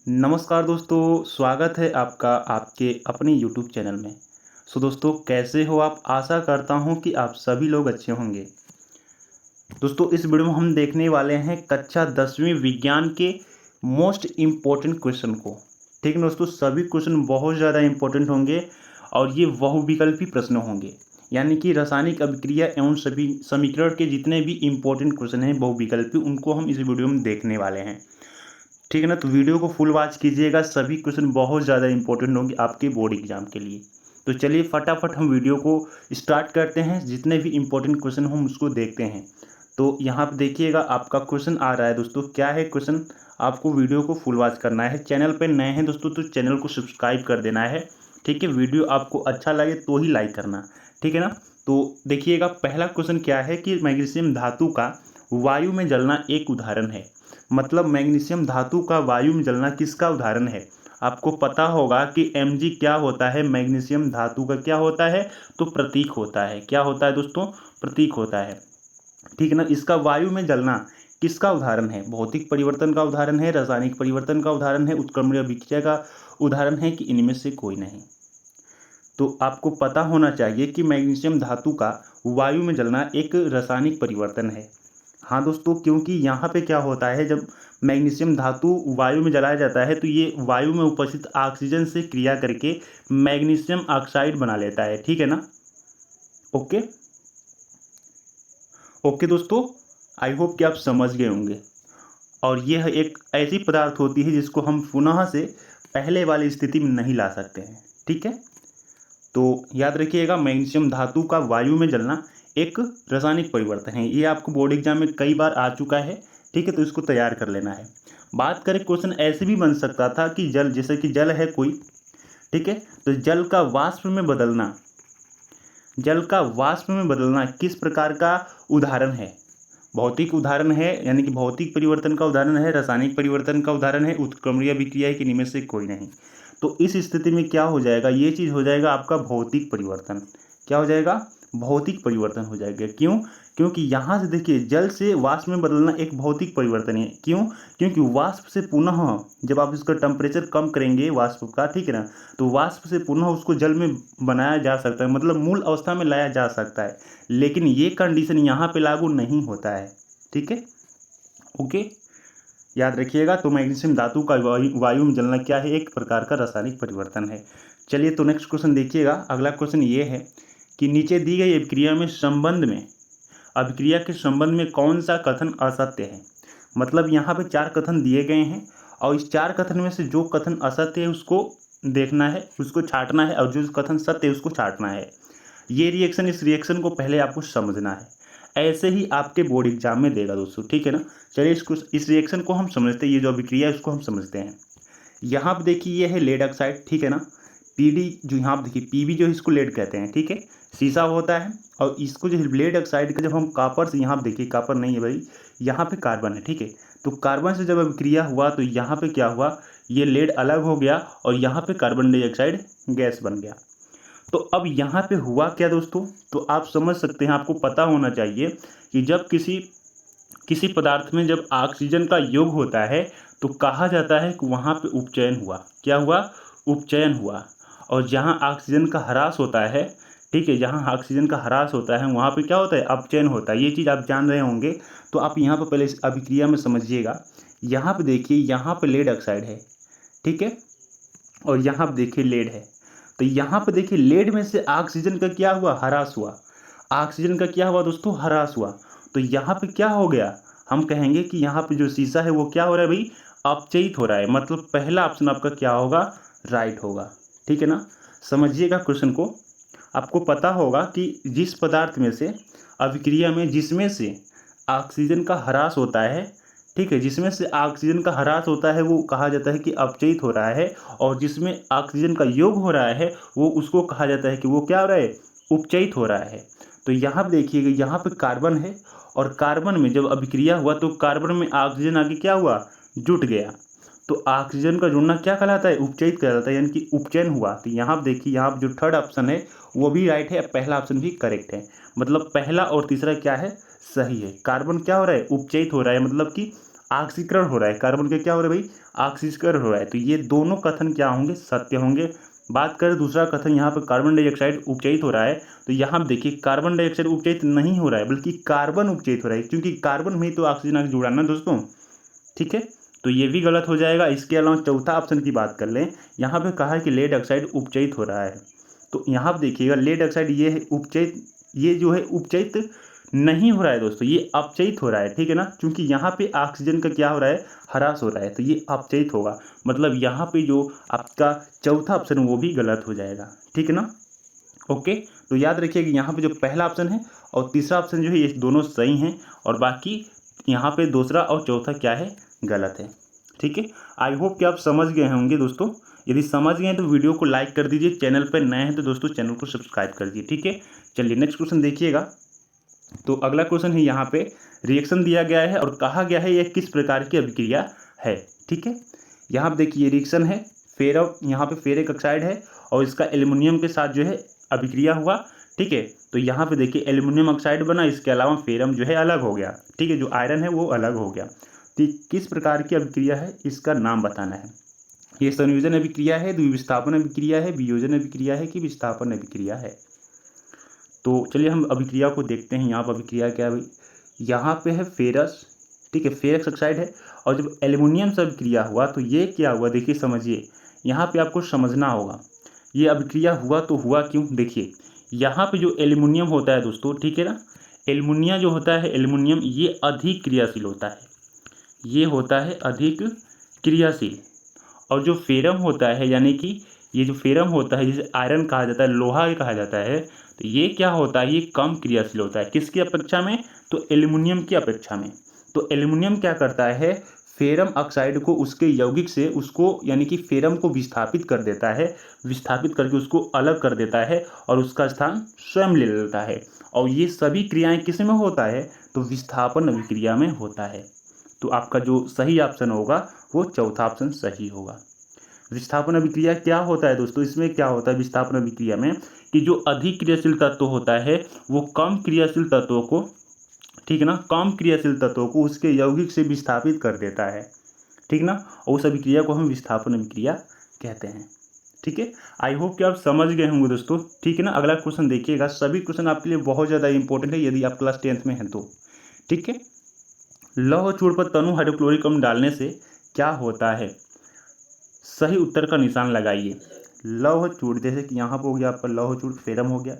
नमस्कार दोस्तों, स्वागत है आपका आपके अपने यूट्यूब चैनल में। दोस्तों कैसे हो आप? आशा करता हूँ कि आप सभी लोग अच्छे होंगे। दोस्तों इस वीडियो में हम देखने वाले हैं कक्षा 10वीं विज्ञान के मोस्ट इम्पोर्टेंट क्वेश्चन को। ठीक है दोस्तों, सभी क्वेश्चन बहुत ज़्यादा इम्पोर्टेंट होंगे और ये बहुविकल्पी प्रश्न होंगे। यानी कि रासायनिक अभिक्रिया एवं सभी समीकरण के जितने भी इम्पोर्टेंट क्वेश्चन हैं बहुविकल्पी, उनको हम इस वीडियो में देखने वाले हैं। ठीक है ना, तो वीडियो को फुल वॉच कीजिएगा, सभी क्वेश्चन बहुत ज़्यादा इंपॉर्टेंट होंगे आपके बोर्ड एग्जाम के लिए। तो चलिए फटाफट हम वीडियो को स्टार्ट करते हैं, जितने भी इंपॉर्टेंट क्वेश्चन हम उसको देखते हैं। तो यहाँ पे देखिएगा आपका क्वेश्चन आ रहा है दोस्तों। क्या है क्वेश्चन? आपको वीडियो को फुल वॉच करना है। चैनल पर नए हैं दोस्तों तो चैनल को सब्सक्राइब कर देना है। ठीक है, वीडियो आपको अच्छा लगे तो ही लाइक करना। ठीक है ना, तो देखिएगा पहला क्वेश्चन क्या है कि मैग्नीशियम धातु का वायु में जलना एक उदाहरण है। मतलब मैग्नीशियम धातु का वायु में जलना किसका उदाहरण है? आपको पता होगा कि Mg क्या होता है, मैग्नीशियम धातु का क्या होता है? तो प्रतीक होता है। क्या होता है दोस्तों? प्रतीक होता है। ठीक है ना, इसका वायु में जलना किसका उदाहरण है? भौतिक परिवर्तन का उदाहरण है, रासायनिक परिवर्तन का उदाहरण है, उत्क्रमणीय अभिक्रिया का उदाहरण है कि इनमें से कोई नहीं? तो आपको पता होना चाहिए कि मैग्नीशियम धातु का वायु में जलना एक रासायनिक परिवर्तन है। हाँ दोस्तों, क्योंकि यहाँ पे क्या होता है, जब मैग्नीशियम धातु वायु में जलाया जाता है तो ये वायु में उपस्थित ऑक्सीजन से क्रिया करके मैग्नीशियम ऑक्साइड बना लेता है। ठीक है ना? ओके ओके दोस्तों, आई होप कि आप समझ गए होंगे। और यह एक ऐसी पदार्थ होती है जिसको हम पुनः से पहले वाली स्थिति में नहीं ला सकते हैं। ठीक है, तो याद रखिएगा मैग्नीशियम धातु का वायु में जलना एक रासायनिक परिवर्तन है। ये आपको बोर्ड एग्जाम में कई बार आ चुका है। ठीक है, तो इसको तैयार कर लेना है। बात करें, क्वेश्चन ऐसे भी बन सकता था कि जल, जैसे कि जल है कोई, ठीक है, तो जल का वाष्प में बदलना, जल का वाष्प में बदलना किस प्रकार का उदाहरण है? भौतिक उदाहरण है, यानी कि भौतिक परिवर्तन का उदाहरण है, रासायनिक परिवर्तन का उदाहरण है, उत्क्रमणीय अभिक्रिया है कि इनमें से कोई नहीं? तो इस स्थिति में क्या हो जाएगा? ये चीज़ हो जाएगा आपका भौतिक परिवर्तन। क्या हो जाएगा? भौतिक परिवर्तन हो जाएगा। क्यों? क्योंकि यहाँ से देखिए, जल से वाष्प में बदलना एक भौतिक परिवर्तन है। क्यों? क्योंकि वाष्प से पुनः जब आप इसका टेम्परेचर कम करेंगे वाष्प का, ठीक है ना, तो वाष्प से पुनः उसको जल में बनाया जा सकता है, मतलब मूल अवस्था में लाया जा सकता है। लेकिन ये कंडीशन यहाँ पे लागू नहीं होता है। ठीक है, ओके, याद रखिएगा। तो मैग्नीशियम धातु का वायु में जलना क्या है? एक प्रकार का रासायनिक परिवर्तन है। चलिए तो नेक्स्ट क्वेश्चन देखिएगा। अगला क्वेश्चन ये है कि नीचे दी गई अभिक्रिया के संबंध में कौन सा कथन असत्य है? मतलब यहाँ पे 4 कथन दिए गए हैं और इस 4 कथन में से जो कथन असत्य है उसको देखना है, उसको छांटना है, और जो कथन सत्य है उसको छांटना है। ये रिएक्शन, इस रिएक्शन को पहले आपको समझना है। ऐसे ही आपके बोर्ड एग्जाम में देगा दोस्तों। ठीक है ना, चलिए इस रिएक्शन को हम समझते हैं। ये जो अभिक्रिया है उसको हम समझते हैं। यहाँ पे देखिए ये है लेड ऑक्साइड, ठीक है ना। पीडी जो यहाँ पे देखिए, पीबी जो है इसको लेड कहते हैं। ठीक है, शीशा होता है और इसको जो है लेड ऑक्साइड का जब हम कॉपर से, यहाँ पे देखिए कॉपर नहीं है भाई, यहाँ पे कार्बन है। ठीक है, तो कार्बन से जब अभिक्रिया हुआ तो यहाँ पे क्या हुआ, ये लेड अलग हो गया और यहाँ पे कार्बन डाइऑक्साइड गैस बन गया। तो अब यहाँ पे हुआ क्या दोस्तों? तो आप समझ सकते हैं, आपको पता होना चाहिए कि जब किसी किसी पदार्थ में जब ऑक्सीजन का योग होता है तो कहा जाता है कि वहाँ पे उपचयन हुआ। क्या हुआ? उपचयन हुआ। और जहाँ ऑक्सीजन का ह्रास होता है, ठीक है, जहाँ ऑक्सीजन का ह्रास होता है वहाँ पे क्या होता है? अपचयन होता है। ये चीज़ आप जान रहे होंगे। तो आप यहाँ पर पहले इस अभिक्रिया में समझिएगा। यहाँ पे देखिए, यहाँ पे लेड ऑक्साइड है, ठीक है, और यहाँ पे देखिए लेड है। तो यहाँ पे देखिए लेड में से ऑक्सीजन का क्या हुआ? ह्रास हुआ। ऑक्सीजन का क्या हुआ दोस्तों? ह्रास हुआ। तो यहाँ पे क्या हो गया? हम कहेंगे कि यहाँ पे जो शीशा है वो क्या हो रहा है भाई? अपचयित हो रहा है। मतलब पहला ऑप्शन आपका क्या होगा? राइट होगा। ठीक है ना, समझिएगा क्वेश्चन को। आपको पता होगा कि जिस पदार्थ में से अभिक्रिया में जिसमें से ऑक्सीजन का ह्रास होता है, ठीक है, जिसमें से ऑक्सीजन का ह्रास होता है वो कहा जाता है कि अपचयित हो रहा है, और जिसमें ऑक्सीजन का योग हो रहा है वो उसको कहा जाता है कि वो क्या हो रहा है? उपचयित हो रहा है। तो यहाँ पे देखिएगा, यहाँ पे कार्बन है और कार्बन में जब अभिक्रिया हुआ तो कार्बन में ऑक्सीजन आके क्या हुआ? जुट गया। तो ऑक्सीजन का जुड़ना क्या कहलाता है? उपचयित कहलाता है, यानी कि उपचयन हुआ। तो यहाँ पे देखिए, यहाँ पे जो थर्ड ऑप्शन है वो भी राइट है, पहला ऑप्शन भी करेक्ट है। मतलब पहला और तीसरा क्या है? सही है। कार्बन क्या हो रहा है? उपचयित हो रहा है, मतलब कि ऑक्सीकरण हो रहा है, कार्बन का क्या हो रहा है भाई, ऑक्सीकरण हो रहा है। तो ये दोनों कथन क्या होंगे, सत्य होंगे। बात करें दूसरा कथन, यहाँ पर कार्बन डाइऑक्साइड उपचयित हो रहा है, तो यहाँ देखिए कार्बन डाइऑक्साइड उपचयित नहीं हो रहा है बल्कि कार्बन उपचयित हो रहा है, क्योंकि कार्बन में ही तो ऑक्सीजन आके जुड़ा ना दोस्तों, ठीक है। तो ये भी गलत हो जाएगा। इसके अलावा चौथा ऑप्शन की बात कर लें, यहाँ पे कहा है कि लेड ऑक्साइड उपचयित हो रहा है, तो यहाँ पर देखिएगा लेड ऑक्साइड ये है उपचयित, ये जो है उपचयित नहीं हो रहा है दोस्तों, ये अपचयित हो रहा है, ठीक है ना, क्योंकि यहाँ पे ऑक्सीजन का क्या हो रहा है, ह्रास हो रहा है, तो ये अपचयित होगा। मतलब यहाँ पे जो आपका चौथा ऑप्शन वो भी गलत हो जाएगा, ठीक है ना। ओके, तो याद रखिए कि यहाँ पे जो पहला ऑप्शन है और तीसरा ऑप्शन जो है ये दोनों सही हैं, और बाकी यहाँ पे दूसरा और चौथा क्या है, गलत है, ठीक है। आई होप कि आप समझ गए होंगे दोस्तों। यदि समझ गए हैं तो वीडियो को लाइक कर दीजिए, चैनल पर नए हैं तो दोस्तों चैनल को सब्सक्राइब कर दीजिए, ठीक है। चलिए नेक्स्ट क्वेश्चन देखिएगा। तो अगला क्वेश्चन है, यहाँ पे रिएक्शन दिया गया है और कहा गया है यह किस प्रकार की अभिक्रिया है, ठीक है। यहाँ पे देखिए रिएक्शन है, यहाँ पे फेरिक ऑक्साइड है और इसका एल्युमिनियम के साथ जो है अभिक्रिया हुआ, ठीक है। तो यहाँ पे देखिए एल्युमिनियम ऑक्साइड बना, इसके अलावा फेरम जो है अलग हो गया, ठीक है, जो आयरन है वो अलग हो गया। तो किस प्रकार की अभिक्रिया है, इसका नाम बताना है। ये संयोजन अभिक्रिया है, द्विविस्थापन अभिक्रिया है, वियोजन अभिक्रिया है कि विस्थापन अभिक्रिया है। तो चलिए हम अभिक्रिया को देखते हैं। यहाँ पर अभिक्रिया क्या है भाई, यहाँ पे है फेरस, ठीक है, फेरस ऑक्साइड है, और जब एल्युमिनियम से अभिक्रिया हुआ तो ये क्या हुआ, देखिए समझिए, यहाँ पे आपको समझना होगा ये अभिक्रिया हुआ तो हुआ क्यों। देखिए यहाँ पे जो एल्युमिनियम होता है दोस्तों, ठीक है ना, एल्युमिनिया जो होता है, एल्युमिनियम ये अधिक क्रियाशील होता है, ये होता है अधिक क्रियाशील। और जो फेरम होता है, यानी कि ये जो फेरम होता है जिसे आयरन कहा जाता है, लोहा कहा जाता है, तो ये क्या होता है, ये कम क्रियाशील होता है। किसकी अपेक्षा में, तो एल्युमिनियम की अपेक्षा में। तो एल्युमिनियम क्या करता है, फेरम ऑक्साइड को उसके यौगिक से उसको यानी कि फेरम को विस्थापित कर देता है, विस्थापित करके उसको अलग कर देता है और उसका स्थान स्वयं ले लेता है। और ये सभी क्रियाएं किस में होता है, तो विस्थापन अभिक्रिया में होता है। तो आपका जो सही ऑप्शन होगा वो चौथा ऑप्शन सही होगा। विस्थापन अभिक्रिया क्या होता है दोस्तों, इसमें क्या होता है विस्थापन अभिक्रिया में, कि जो अधिक क्रियाशील तत्व होता है वो कम क्रियाशील तत्वों को, ठीक है ना, कम क्रियाशील तत्वों को उसके यौगिक से विस्थापित कर देता है, ठीक ना, और उस अभिक्रिया को हम विस्थापन अभिक्रिया कहते हैं, ठीक है। आई होप कि आप समझ गए होंगे दोस्तों, ठीक है ना। अगला क्वेश्चन देखिएगा, सभी क्वेश्चन आपके लिए बहुत ज़्यादा इंपॉर्टेंट है यदि आप क्लास 10th में हैं तो, ठीक है। लौह चूर्ण पर तनु हाइड्रोक्लोरिक अम्ल डालने से क्या होता है, सही उत्तर का निशान लगाइए। लौह चूर्ण, जैसे कि यहाँ पर हो गया आपका लौह चूर्ण, फेरम हो गया,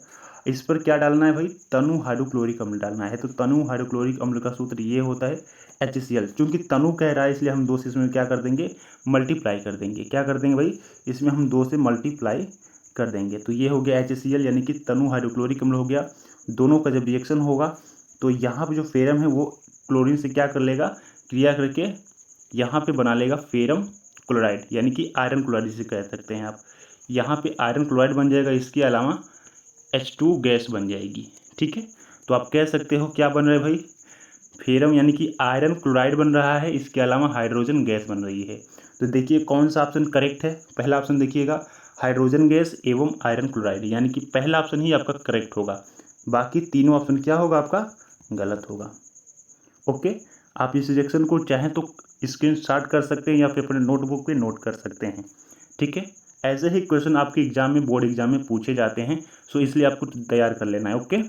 इस पर क्या डालना है भाई, तनु हाइड्रोक्लोरिक अम्ल डालना है। तो तनु हाइड्रोक्लोरिक अम्ल का सूत्र ये होता है HCl। चूंकि तनु कह रहा है इसलिए हम 2 से इसमें क्या कर देंगे, मल्टीप्लाई कर देंगे। क्या कर देंगे भाई, इसमें हम 2 से मल्टीप्लाई कर देंगे। तो ये हो गया HCl यानी कि तनु हाइड्रोक्लोरिक अम्ल हो गया। दोनों का जब रिएक्शन होगा तो यहाँ पर जो फेरम है वो क्लोरीन से क्या कर लेगा, क्रिया करके यहाँ पे बना लेगा फेरम क्लोराइड, यानी कि आयरन क्लोराइड जिसे कह सकते हैं आप। यहाँ पे आयरन क्लोराइड बन जाएगा, इसके अलावा H2 गैस बन जाएगी, ठीक है। तो आप कह सकते हो क्या बन रहा है भाई, फेरम यानी कि आयरन क्लोराइड बन रहा है, इसके अलावा हाइड्रोजन गैस बन रही है। तो देखिए कौन सा ऑप्शन करेक्ट है, पहला ऑप्शन देखिएगा, हाइड्रोजन गैस एवं आयरन क्लोराइड, यानी कि पहला ऑप्शन ही आपका करेक्ट होगा, बाकी तीनों ऑप्शन क्या होगा आपका, गलत होगा। ओके, आप इस रिएक्शन को चाहें तो स्क्रीनशॉट कर सकते हैं या फिर अपने नोटबुक पे नोट कर सकते हैं, ठीक है। ऐसे ही क्वेश्चन आपके एग्जाम में, बोर्ड एग्जाम में पूछे जाते हैं, सो इसलिए आपको तैयार कर लेना है। ओके,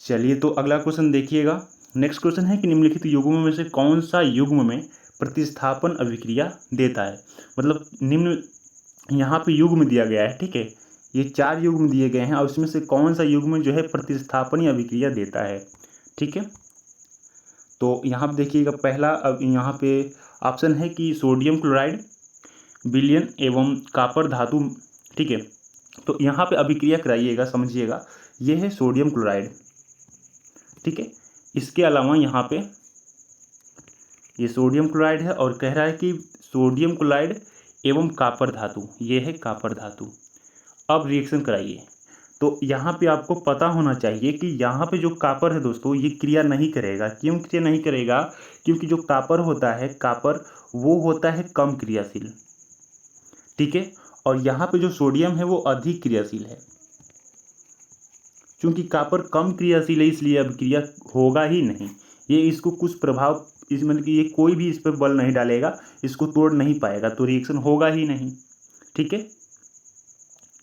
चलिए तो अगला क्वेश्चन देखिएगा। नेक्स्ट क्वेश्चन है कि निम्नलिखित युग्म में से कौन सा युग्म में प्रतिस्थापन अभिक्रिया देता है। मतलब निम्न यहाँ पे युग्म दिया गया है, ठीक है, ये 4 युग्म दिए गए हैं और उसमें से कौन सा युग्म जो है प्रतिस्थापनीय अभिक्रिया देता है, ठीक है। तो यहाँ पे देखिएगा पहला, अब यहाँ पे ऑप्शन है कि सोडियम क्लोराइड, विलयन एवं कॉपर धातु, ठीक है। तो यहाँ पे अभिक्रिया कराइएगा, समझिएगा, ये है सोडियम क्लोराइड, ठीक है। इसके अलावा यहाँ पे ये सोडियम क्लोराइड है और कह रहा है कि सोडियम क्लोराइड एवं कॉपर धातु, ये है कॉपर धातु। अब रिएक्शन कराइए। तो यहाँ पे आपको पता होना चाहिए कि यहाँ पे जो कॉपर है दोस्तों ये क्रिया नहीं करेगा। क्यों क्रिया नहीं करेगा, क्योंकि जो कॉपर होता है, कॉपर वो होता है कम क्रियाशील, ठीक है। और यहाँ पे जो सोडियम है वो अधिक क्रियाशील है। चूंकि कॉपर कम क्रियाशील है इसलिए अभिक्रिया होगा ही नहीं, ये इसको कुछ प्रभाव इस मतलब कि ये कोई भी इस पर बल नहीं डालेगा, इसको तोड़ नहीं पाएगा, तो रिएक्शन होगा ही नहीं। ठीक है,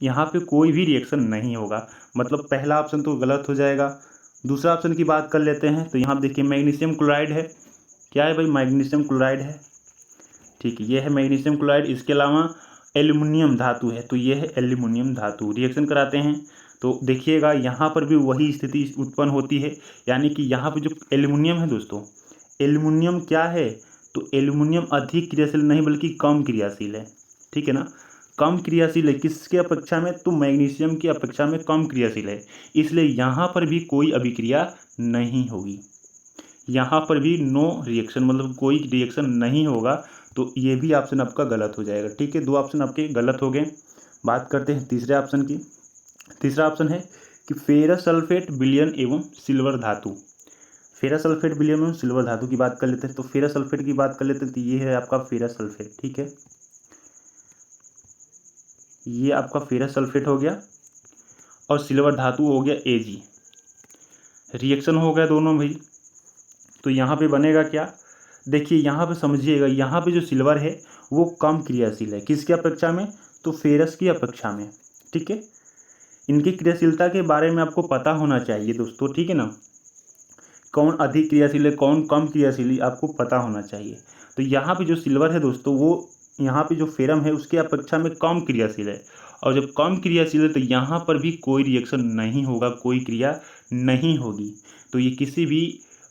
यहाँ पे कोई भी रिएक्शन नहीं होगा, मतलब पहला ऑप्शन तो गलत हो जाएगा। दूसरा ऑप्शन की बात कर लेते हैं, तो यहाँ पे देखिए मैग्नीशियम क्लोराइड है। क्या है भाई? मैग्नीशियम क्लोराइड है। ठीक है, ये है मैग्नीशियम क्लोराइड। इसके अलावा एल्युमिनियम धातु है, तो ये है एल्युमिनियम धातु। रिएक्शन कराते हैं तो देखिएगा यहाँ पर भी वही स्थिति उत्पन्न होती है, यानी कि यहाँ पे जो एल्युमिनियम है दोस्तों, एल्युमिनियम क्या है? तो एल्युमिनियम अधिक क्रियाशील नहीं बल्कि कम क्रियाशील है। ठीक है ना, कम क्रियाशील है किसके अपेक्षा में? तो मैग्नीशियम की अपेक्षा में कम क्रियाशील है, इसलिए यहाँ पर भी कोई अभिक्रिया नहीं होगी। यहाँ पर भी नो रिएक्शन, मतलब कोई रिएक्शन नहीं होगा, तो ये भी ऑप्शन आपका गलत हो जाएगा। ठीक है, दो ऑप्शन आपके गलत हो गए। बात करते हैं तीसरे ऑप्शन की। तीसरा ऑप्शन है कि फेरस सल्फेट विलयन एवं सिल्वर धातु। फेरस सल्फेट विलयन एवं सिल्वर धातु की बात कर लेते हैं, तो फेरस सल्फेट की बात कर लेते हैं, तो ये है आपका फेरस सल्फेट। ठीक है, ये आपका फेरस सल्फेट हो गया और सिल्वर धातु हो गया Ag। रिएक्शन हो गया दोनों भाई, तो यहाँ पे बनेगा क्या? देखिए यहाँ पे समझिएगा, यहाँ पे जो सिल्वर है वो कम क्रियाशील है, किसकी अपेक्षा में? तो फेरस की अपेक्षा में। ठीक है, इनकी क्रियाशीलता के बारे में आपको पता होना चाहिए दोस्तों। ठीक है ना, कौन अधिक क्रियाशील है कौन कम क्रियाशील है आपको पता होना चाहिए। तो यहाँ पे जो सिल्वर है दोस्तों, वो यहाँ पे जो फेरम है उसके अपेक्षा में कम क्रियाशील है, और जब कम क्रियाशील है तो यहाँ पर भी कोई रिएक्शन नहीं होगा, कोई क्रिया नहीं होगी, तो ये किसी भी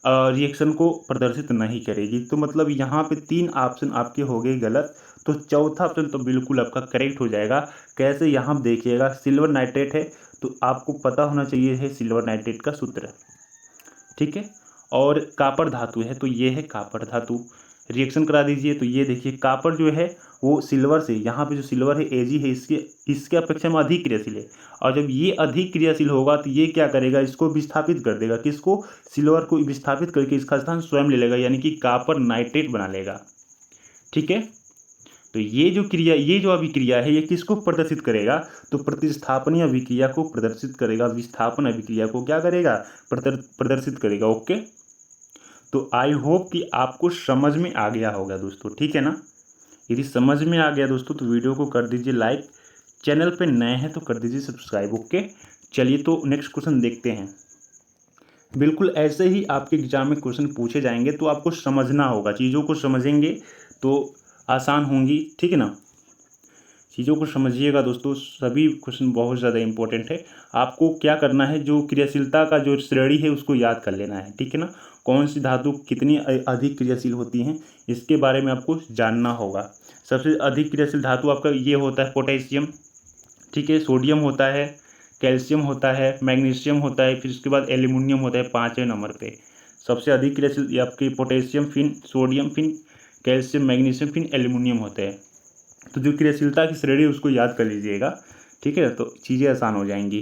रिएक्शन को प्रदर्शित नहीं करेगी। तो मतलब यहाँ पे तीन ऑप्शन आपके हो गए गलत, तो चौथा ऑप्शन तो बिल्कुल आपका करेक्ट हो जाएगा। कैसे? यहाँ देखिएगा, सिल्वर नाइट्रेट है, तो आपको पता होना चाहिए है सिल्वर नाइट्रेट का सूत्र। ठीक है, और कापर धातु है, तो ये है कापर धातु। रिएक्शन करा दीजिए, तो ये देखिए कापर जो है वो सिल्वर से, यहाँ पे जो सिल्वर है Ag है, इसके अपेक्षा में अधिक क्रियाशील है, और जब ये अधिक क्रियाशील होगा तो ये क्या करेगा? इसको विस्थापित कर देगा। किसको? सिल्वर को विस्थापित करके इसका स्थान स्वयं ले लेगा, यानी कि कापर नाइट्रेट बना लेगा। ठीक है, तो ये जो अभिक्रिया है ये किसको प्रदर्शित करेगा? तो प्रतिस्थापनीय अभिक्रिया को प्रदर्शित करेगा, विस्थापन अभिक्रिया को क्या करेगा? प्रदर्शित करेगा। ओके, तो आई होप कि आपको समझ में आ गया होगा दोस्तों। ठीक है ना, यदि समझ में आ गया दोस्तों तो वीडियो को कर दीजिए लाइक, चैनल पे नए हैं तो कर दीजिए सब्सक्राइब। ओके, चलिए तो नेक्स्ट क्वेश्चन देखते हैं। बिल्कुल ऐसे ही आपके एग्जाम में क्वेश्चन पूछे जाएंगे, तो आपको समझना होगा, चीज़ों को समझेंगे तो आसान होंगी। ठीक है ना, चीज़ों को समझिएगा दोस्तों, सभी क्वेश्चन बहुत ज़्यादा इंपॉर्टेंट है। आपको क्या करना है, जो क्रियाशीलता का जो श्रेणी है उसको याद कर लेना है। ठीक है ना, कौन सी धातु कितनी अधिक क्रियाशील होती हैं इसके बारे में आपको जानना होगा। सबसे अधिक क्रियाशील धातु आपका ये होता है पोटेशियम। ठीक है, सोडियम होता है, कैल्शियम होता है, मैग्नीशियम होता है, फिर उसके बाद एल्यूमिनियम होता है 5वें नंबर पे। सबसे अधिक क्रियाशील आपके पोटेशियम, फिर सोडियम, फिर कैल्शियम, मैग्नीशियम, फिर एल्यूमिनियम होते हैं। तो जो क्रियाशीलता की श्रेणी उसको याद कर लीजिएगा। ठीक है, तो चीज़ें आसान हो जाएंगी।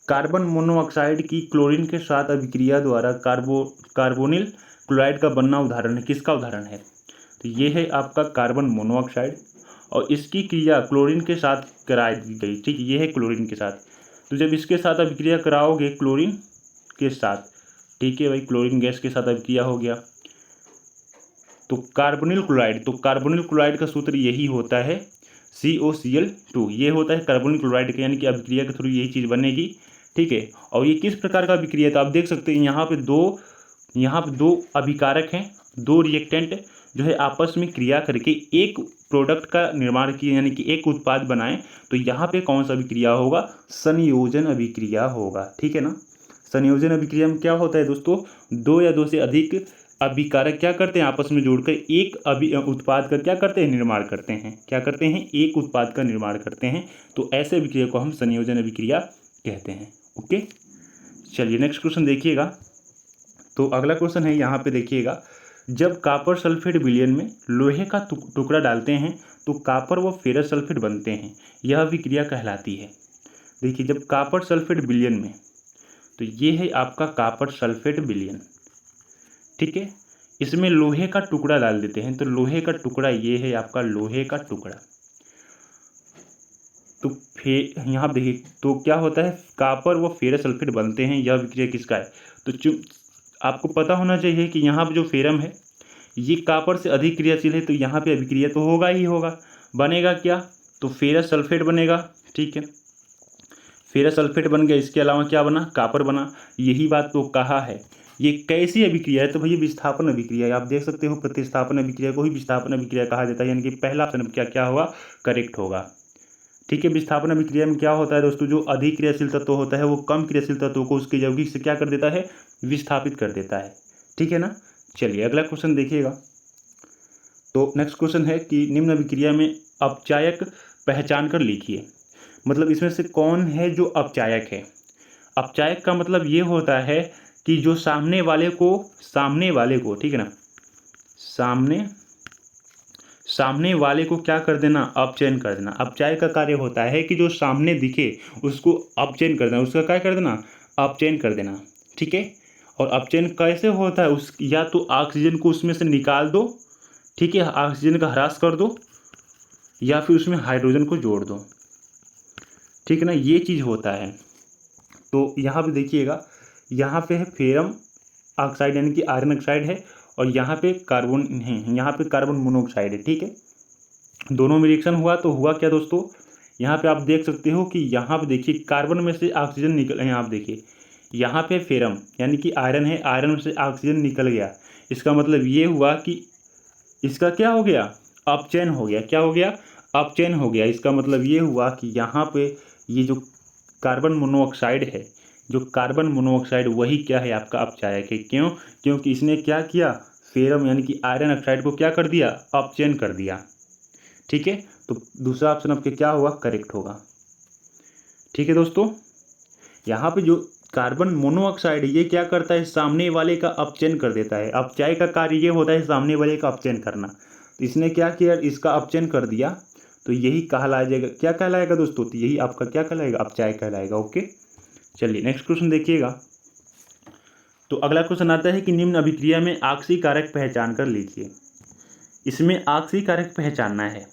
कार्बन मोनोऑक्साइड की क्लोरीन के साथ अभिक्रिया द्वारा कार्बोनिल क्लोराइड का बनना उदाहरण है, किसका उदाहरण है? तो ये है आपका कार्बन मोनोऑक्साइड, और इसकी क्रिया क्लोरीन के साथ कराई गई। ठीक, ये है क्लोरीन के साथ। तो जब इसके साथ अभिक्रिया कराओगे क्लोरीन के साथ, ठीक है भाई, क्लोरीन गैस के साथ अभिक्रिया हो गया तो कार्बोनिल क्लोराइड का सूत्र यही होता है COCl2। ये होता है कार्बोनिल क्लोराइड का, यानी कि अभिक्रिया के थ्रू यही चीज़ बनेगी। ठीक है, और ये किस प्रकार का अभिक्रिया है? तो आप देख सकते हैं यहाँ पे दो अभिकारक हैं, दो रिएक्टेंट जो है आपस में क्रिया करके एक प्रोडक्ट का निर्माण किए, यानी कि एक उत्पाद बनाएं। तो यहाँ पे कौन सा अभिक्रिया होगा? संयोजन अभिक्रिया होगा। ठीक है ना, संयोजन अभिक्रिया में क्या होता है दोस्तों? दो या दो से अधिक अभिकारक क्या करते हैं? आपस में जोड़कर एक उत्पाद का क्या करते हैं? निर्माण करते हैं। क्या करते हैं? एक उत्पाद का निर्माण करते हैं। तो ऐसे अभिक्रिया को हम संयोजन अभिक्रिया कहते हैं। ओके, चलिए नेक्स्ट क्वेश्चन देखिएगा। तो अगला क्वेश्चन है, यहाँ पे देखिएगा, जब कॉपर सल्फेट विलयन में लोहे का टुकड़ा डालते हैं तो कॉपर व फेरस सल्फेट बनते हैं, यह अभिक्रिया कहलाती है। देखिए, जब कॉपर सल्फेट विलयन में, तो ये है आपका कॉपर सल्फेट विलयन। ठीक है, इसमें लोहे का टुकड़ा डाल देते हैं, तो लोहे का टुकड़ा ये है आपका लोहे का टुकड़ा। तो यहाँ देखिए, तो क्या होता है? कॉपर व फेरस सल्फेट बनते हैं, यह अभिक्रिया किसका है? तो आपको पता होना चाहिए कि यहाँ पे जो फेरम है, ये कॉपर से अधिक क्रियाशील है तो यहाँ पे अभिक्रिया तो होगा ही होगा। बनेगा क्या? तो फेरस सल्फेट बनेगा। ठीक है, फेरस सल्फेट बन गया, इसके अलावा क्या बना? कॉपर बना। यही बात तो कहा है। ये कैसी अभिक्रिया है? तो भैया विस्थापन अभिक्रिया है। आप देख सकते हो प्रतिस्थापन अभिक्रिया को ही विस्थापन अभिक्रिया कहा जाता है, यानी कि पहला ऑप्शन क्या क्या होगा? करेक्ट होगा। ठीक है, विस्थापन अभिक्रिया में क्या होता है दोस्तों? जो अधिक क्रियाशील तत्व होता है वो कम क्रियाशील तत्वों को उसके यौगिक से क्या कर देता है? विस्थापित कर देता है। ठीक है ना। चलिए अगला क्वेश्चन देखिएगा। तो नेक्स्ट क्वेश्चन है कि निम्न अभिक्रिया में अपचायक पहचान कर लिखिए। मतलब इसमें से कौन है जो अपचायक है? अपचायक का मतलब ये होता है कि जो सामने वाले को ठीक है ना, सामने वाले को क्या कर देना? अपचयन कर देना। अपचायक का कार्य होता है कि जो सामने दिखे उसको अपचयन कर देना, उसका क्या कर देना? अपचयन कर देना। ठीक है, और अपचयन कैसे होता है? उस या तो ऑक्सीजन को उसमें से निकाल दो, ठीक है, ऑक्सीजन का ह्रास कर दो, या फिर उसमें हाइड्रोजन को जोड़ दो। ठीक है ना, ये चीज़ होता है। तो यहाँ पे देखिएगा, यहाँ पे है फेरम ऑक्साइड यानी कि आयरन ऑक्साइड है, और यहाँ पे कार्बन है, यहाँ पे कार्बन मोनोऑक्साइड है। ठीक है, दोनों में रिएक्शन हुआ तो हुआ क्या दोस्तों? यहाँ पे आप देख सकते हो कि यहाँ पे देखिए कार्बन में से ऑक्सीजन निकल, यहाँ आप देखिए यहाँ पे फेरम यानी कि आयरन है, आयरन में से ऑक्सीजन निकल गया। इसका मतलब ये हुआ कि इसका क्या हो गया? अपचयन हो गया। क्या हो गया? अपचयन हो गया। इसका मतलब ये हुआ कि यहाँ पे ये जो कार्बन मोनोऑक्साइड है, जो कार्बन मोनोऑक्साइड वही क्या है? आपका अपचायक है। क्यों? क्योंकि इसने क्या किया? फेरम यानी कि आयरन ऑक्साइड को क्या कर दिया? अपचयन कर दिया। ठीक है, तो दूसरा ऑप्शन आपके क्या होगा? करेक्ट होगा। ठीक है दोस्तों, यहाँ पे जो कार्बन मोनोऑक्साइड है ये क्या करता है? सामने वाले का अपचयन कर देता है। अपचायक का कार्य ये होता है सामने वाले का अपचयन करना। तो इसने क्या किया? इसका अपचयन कर दिया, तो यही कहलाया जाएगा। क्या कहलाएगा दोस्तों? तो यही आपका क्या कहलाएगा? अपचायक कहलाएगा। ओके, चलिए नेक्स्ट क्वेश्चन देखिएगा। तो अगला क्वेश्चन आता है कि निम्न अभिक्रिया में ऑक्सी कारक पहचान कर लिखिए। इसमें ऑक्सी कारक पहचानना है।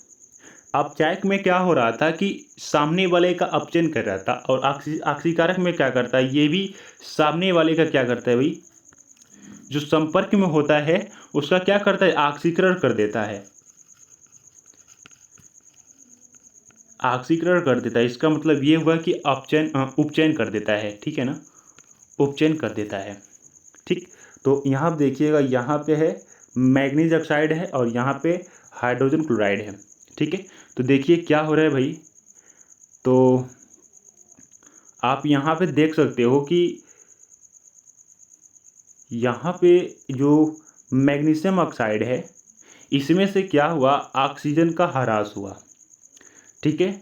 अपचायक में क्या हो रहा था कि सामने वाले का अपचयन कर रहा था, और ऑक्सीकारक में क्या करता है? ये भी सामने वाले का क्या करता है भाई? जो संपर्क में होता है उसका क्या करता है? ऑक्सीकरण कर देता है। ऑक्सीकरण कर देता है, इसका मतलब ये हुआ कि उपचयन कर देता है। ठीक है ना, उपचयन कर देता है। ठीक, तो यहाँ देखिएगा, यहाँ पे है मैग्नीज ऑक्साइड है और यहाँ पे हाइड्रोजन क्लोराइड है। ठीक है, तो देखिए क्या हो रहा है भाई। तो आप यहाँ पे देख सकते हो कि यहाँ पे जो मैग्नीशियम ऑक्साइड है इसमें से क्या हुआ? ऑक्सीजन का ह्रास हुआ। ठीक है,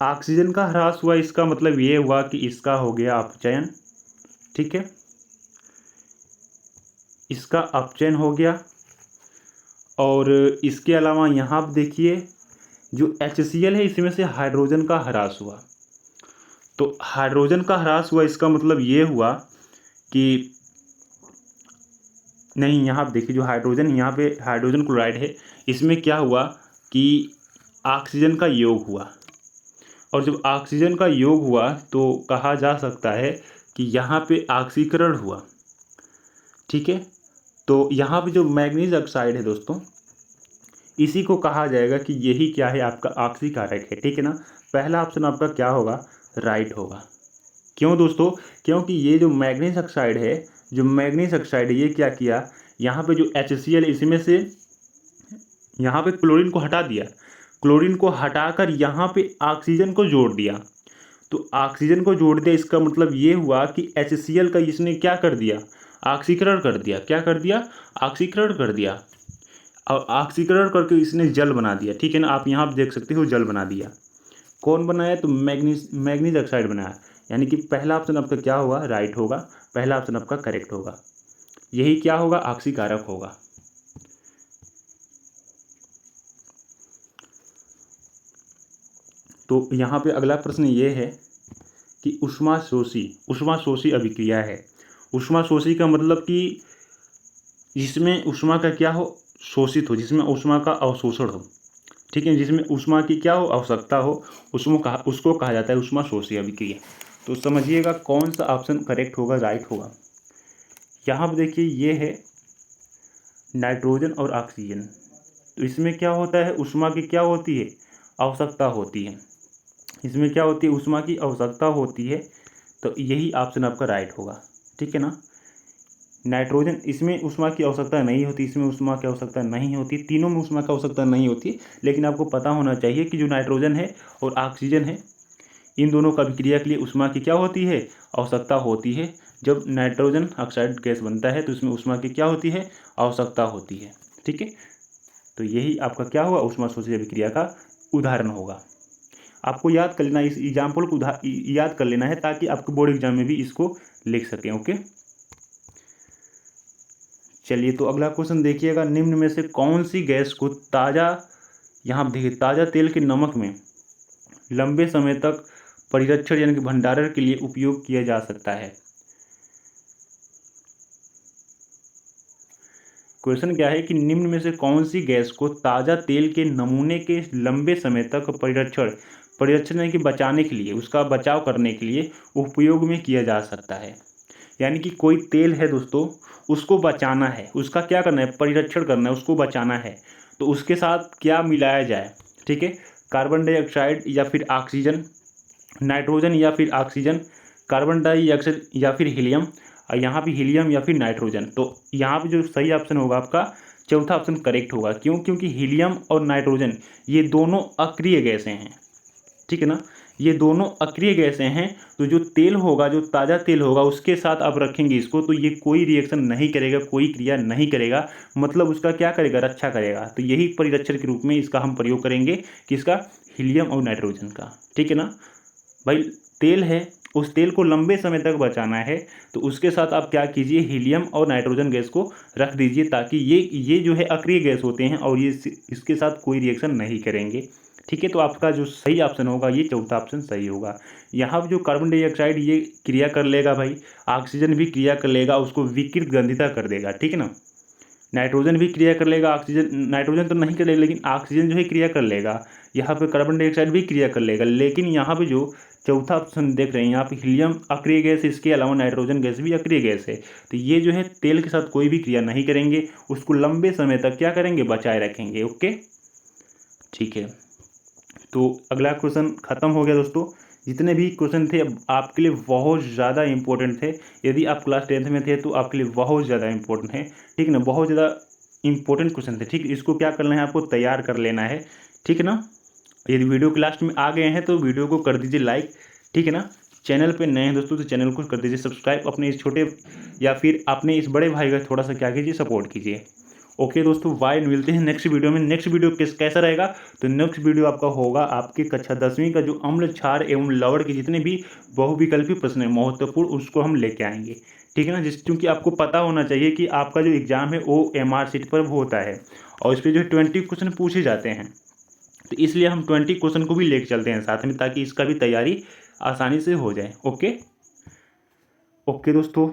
ऑक्सीजन का ह्रास हुआ, इसका मतलब ये हुआ कि इसका हो गया अपचयन। ठीक है, इसका अपचयन हो गया। और इसके अलावा यहाँ आप देखिए जो HCl है इसमें से हाइड्रोजन का ह्रास हुआ। तो हाइड्रोजन का ह्रास हुआ, इसका मतलब ये हुआ कि नहीं, यहाँ आप देखिए जो हाइड्रोजन, यहाँ पे हाइड्रोजन क्लोराइड है, इसमें क्या हुआ कि ऑक्सीजन का योग हुआ। और जब ऑक्सीजन का योग हुआ तो कहा जा सकता है कि यहाँ पे ऑक्सीकरण हुआ। ठीक है, तो यहाँ पे जो मैग्नीज ऑक्साइड है दोस्तों, इसी को कहा जाएगा कि यही क्या है? आपका ऑक्सीकारक है। ठीक है ना, पहला ऑप्शन आपका क्या होगा? राइट होगा। क्यों दोस्तों? क्योंकि ये जो मैग्नीज ऑक्साइड है, जो मैग्नीज ऑक्साइड है ये क्या किया? यहाँ पे जो HCl इसमें से यहाँ पे क्लोरीन को हटा दिया, क्लोरीन को हटाकर यहाँ पे ऑक्सीजन को जोड़ दिया। तो ऑक्सीजन को जोड़ दिया, इसका मतलब ये हुआ कि HCl का इसने क्या कर दिया? ऑक्सीकरण कर दिया। क्या कर दिया? ऑक्सीकरण कर दिया। और ऑक्सीकरण करके इसने जल बना दिया। ठीक है ना, आप यहाँ देख सकते हो जल बना दिया। कौन बनाया? तो मैग्नीज ऑक्साइड बनाया। यानी कि पहला ऑप्शन आपका क्या होगा? राइट होगा। पहला ऑप्शन आपका करेक्ट होगा। यही क्या होगा? ऑक्सीकारक होगा। तो यहाँ पे अगला प्रश्न ये है कि ऊष्माशोषी अभिक्रिया है। ऊष्माशोषी का मतलब कि जिसमें ऊष्मा का क्या हो? शोषित हो, जिसमें ऊष्मा का अवशोषण हो। ठीक है, जिसमें ऊष्मा की क्या हो? आवश्यकता हो, उसको कहा जाता है ऊष्माशोषी अभिक्रिया। तो समझिएगा कौन सा ऑप्शन करेक्ट होगा, राइट होगा। यहाँ पर देखिए ये है नाइट्रोजन और ऑक्सीजन। तो इसमें क्या होता है, ऊष्मा की क्या होती है, आवश्यकता होती है। इसमें क्या होती है, ऊष्मा की आवश्यकता होती है। तो यही ऑप्शन आपका राइट होगा, ठीक है ना। नाइट्रोजन, इसमें ऊष्मा की आवश्यकता नहीं होती, इसमें ऊष्मा की आवश्यकता नहीं होती, तीनों में ऊष्मा की आवश्यकता नहीं होती। लेकिन आपको पता होना चाहिए कि जो नाइट्रोजन है और ऑक्सीजन है, इन दोनों का अभिक्रिया के लिए ऊष्मा की क्या होती है, आवश्यकता होती है। जब नाइट्रोजन ऑक्साइड गैस बनता है तो इसमें ऊष्मा की क्या होती है, आवश्यकता होती है, ठीक है। तो यही आपका क्या हुआ, ऊष्मा शोषी अभिक्रिया का उदाहरण होगा। आपको याद कर लेना, इस एग्जाम्पल को याद कर लेना है ताकि आपके बोर्ड एग्जाम में भी इसको लिख सकें। ओके, चलिए तो अगला क्वेश्चन देखिएगा, निम्न में से कौन सी गैस को ताज़ा, यहाँ देखिए ताज़ा तेल के नमक में लंबे समय तक परिरक्षण यानी कि भंडारण के लिए उपयोग किया जा सकता है। क्वेश्चन क्या है कि निम्न में से कौन सी गैस को ताज़ा तेल के नमूने के लंबे समय तक परिरक्षण यानी कि बचाने के लिए, उसका बचाव करने के लिए उपयोग में किया जा सकता है। यानी कि कोई तेल है दोस्तों, उसको बचाना है, उसका क्या करना है, परिरक्षण करना है, उसको बचाना है। तो उसके साथ क्या मिलाया जाए, ठीक है, कार्बन डाइऑक्साइड या फिर ऑक्सीजन, नाइट्रोजन या फिर ऑक्सीजन, कार्बन डाइऑक्साइड या फिर हीलियम, और यहाँ भी हीलियम या फिर नाइट्रोजन। तो यहाँ पे जो सही ऑप्शन होगा आपका चौथा ऑप्शन करेक्ट होगा। क्यों, क्योंकि हीलियम और नाइट्रोजन ये दोनों अक्रिय गैसें हैं, ठीक है ना, ये दोनों अक्रिय गैसें हैं। तो जो तेल होगा, जो ताज़ा तेल होगा, उसके साथ आप रखेंगे इसको, तो ये कोई रिएक्शन नहीं करेगा, कोई क्रिया नहीं करेगा, मतलब उसका क्या करेगा, रक्षा करेगा। तो यही परिरक्षण के रूप में इसका हम प्रयोग करेंगे, किसका, हीलियम और नाइट्रोजन का, ठीक है ना। भाई तेल है, उस तेल को लंबे समय तक बचाना है, तो उसके साथ आप क्या कीजिए, हीलियम और नाइट्रोजन गैस को रख दीजिए, ताकि ये जो है अक्रिय गैस होते हैं और ये इसके साथ कोई रिएक्शन नहीं करेंगे, ठीक है। तो आपका जो सही ऑप्शन होगा ये चौथा ऑप्शन सही होगा। यहाँ पर जो कार्बन डाइऑक्साइड ये क्रिया कर लेगा भाई, ऑक्सीजन भी क्रिया कर लेगा, उसको विकृत गंधिता कर देगा, ठीक है ना। नाइट्रोजन भी क्रिया कर लेगा, ऑक्सीजन, नाइट्रोजन तो नहीं कर लेगा लेकिन ऑक्सीजन जो है क्रिया कर लेगा। यहाँ पे कार्बन डाइऑक्साइड भी क्रिया कर लेगा। लेकिन यहाँ पे जो चौथा ऑप्शन देख रहे हैं, यहाँ पे हीलियम अक्रिय गैस है, इसके अलावा नाइट्रोजन गैस भी अक्रिय गैस है। तो ये जो है तेल के साथ कोई भी क्रिया नहीं करेंगे, उसको लंबे समय तक क्या करेंगे, बचाए रखेंगे। ओके, ठीक है। तो अगला क्वेश्चन खत्म हो गया दोस्तों। जितने भी क्वेश्चन थे आपके लिए बहुत ज़्यादा इंपॉर्टेंट थे। यदि आप क्लास 10th में थे तो आपके लिए बहुत ज़्यादा इंपॉर्टेंट है, ठीक है ना, बहुत ज़्यादा इंपॉर्टेंट क्वेश्चन थे, ठीक। इसको क्या करना है, आपको तैयार कर लेना है, ठीक है ना। यदि वीडियो के लास्ट में आ गए हैं तो वीडियो को कर दीजिए लाइक, ठीक है ना। चैनल पे नए हैं दोस्तों तो चैनल को कर दीजिए सब्सक्राइब, अपने इस छोटे या फिर अपने इस बड़े भाई का थोड़ा सा क्या कीजिए, सपोर्ट कीजिए। ओके दोस्तों, बाय, मिलते हैं नेक्स्ट वीडियो में। नेक्स्ट वीडियो कैसा रहेगा, तो नेक्स्ट वीडियो आपका होगा आपके कक्षा 10वीं का जो अम्ल, क्षार एवं लवण के जितने भी बहुविकल्पी प्रश्न है महत्वपूर्ण, उसको हम लेके आएंगे, ठीक है ना। क्योंकि आपको पता होना चाहिए कि आपका जो एग्जाम है वो MR शीट पर होता है और इस पर जो 20 क्वेश्चन पूछे जाते हैं। तो इसलिए हम 20 क्वेश्चन को भी लेके चलते हैं साथ में, ताकि इसका भी तैयारी आसानी से हो जाए। ओके दोस्तों।